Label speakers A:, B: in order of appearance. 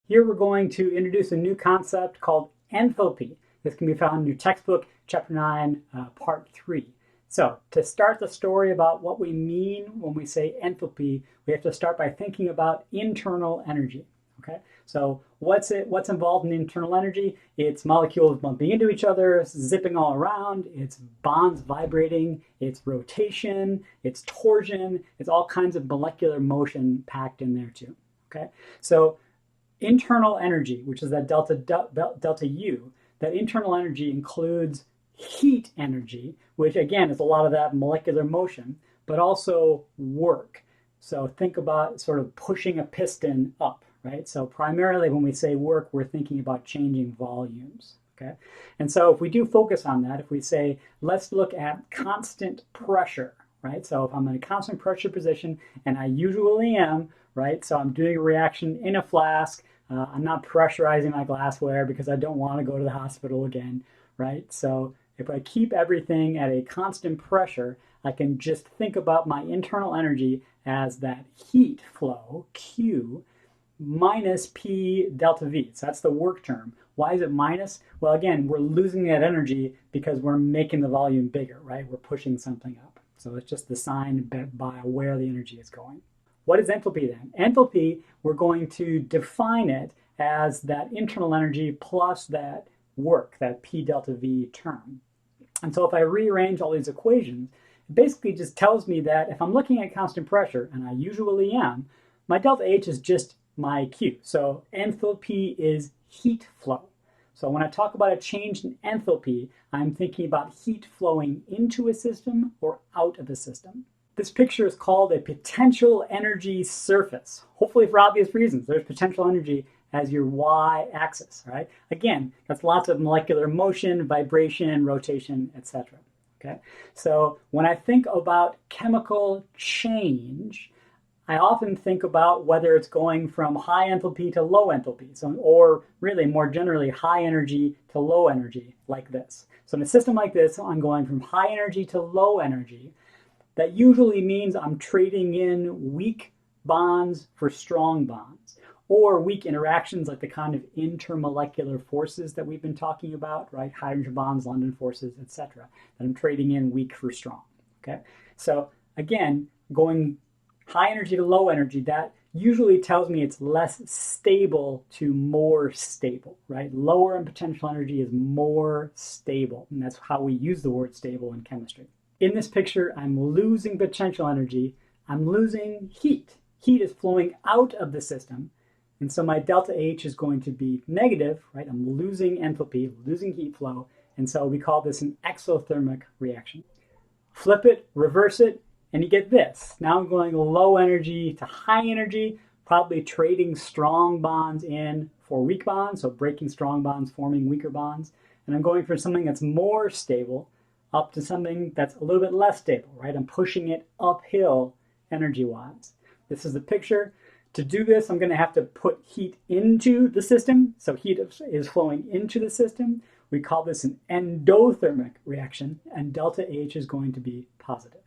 A: Here we're going to introduce a new concept called enthalpy. This can be found in your textbook, Chapter 9, Part 3. So to start the story about what we mean when we say enthalpy, we have to start by thinking about internal energy. Okay, so what's involved in internal energy? It's molecules bumping into each other, zipping all around, it's bonds vibrating, it's rotation, it's torsion, it's all kinds of molecular motion packed in there too. Okay, so internal energy, which is that delta U, that internal energy includes heat energy, which again is a lot of that molecular motion, but also work. So think about sort of pushing a piston up, right? So primarily when we say work, we're thinking about changing volumes, okay? And so if we do focus on that, if we say, let's look at constant pressure, right? So if I'm in a constant pressure position, and I usually am, right? So I'm doing a reaction in a flask, I'm not pressurizing my glassware because I don't want to go to the hospital again, right? So if I keep everything at a constant pressure, I can just think about my internal energy as that heat flow, Q, minus P delta V. So that's the work term. Why is it minus? Well, again, we're losing that energy because we're making the volume bigger, right? We're pushing something up. So it's just the sign by where the energy is going. What is enthalpy then? Enthalpy, we're going to define it as that internal energy plus that work, that P delta V term. And so if I rearrange all these equations, it basically just tells me that if I'm looking at constant pressure, and I usually am, my delta H is just my Q. So enthalpy is heat flow. So when I talk about a change in enthalpy, I'm thinking about heat flowing into a system or out of a system. This picture is called a potential energy surface, hopefully for obvious reasons. There's potential energy as your y-axis, right? Again, that's lots of molecular motion, vibration, rotation, etc. Okay? So when I think about chemical change, I often think about whether it's going from high enthalpy to low enthalpy, or really more generally high energy to low energy, like this. So in a system like this, I'm going from high energy to low energy. That usually means I'm trading in weak bonds for strong bonds, or weak interactions like the kind of intermolecular forces that we've been talking about, right? Hydrogen bonds, London forces, etc. That I'm trading in weak for strong, okay? So again, going high energy to low energy, that usually tells me it's less stable to more stable, right? Lower in potential energy is more stable, and that's how we use the word stable in chemistry. In this picture, I'm losing potential energy. I'm losing heat. Heat is flowing out of the system. And so my delta H is going to be negative, right? I'm losing enthalpy, losing heat flow. And so we call this an exothermic reaction. Flip it, reverse it, and you get this. Now I'm going low energy to high energy, probably trading strong bonds in for weak bonds. So breaking strong bonds, forming weaker bonds. And I'm going from something that's more stable up to something that's a little bit less stable, right? I'm pushing it uphill energy-wise. This is the picture. To do this, I'm going to have to put heat into the system. So heat is flowing into the system. We call this an endothermic reaction, and delta H is going to be positive.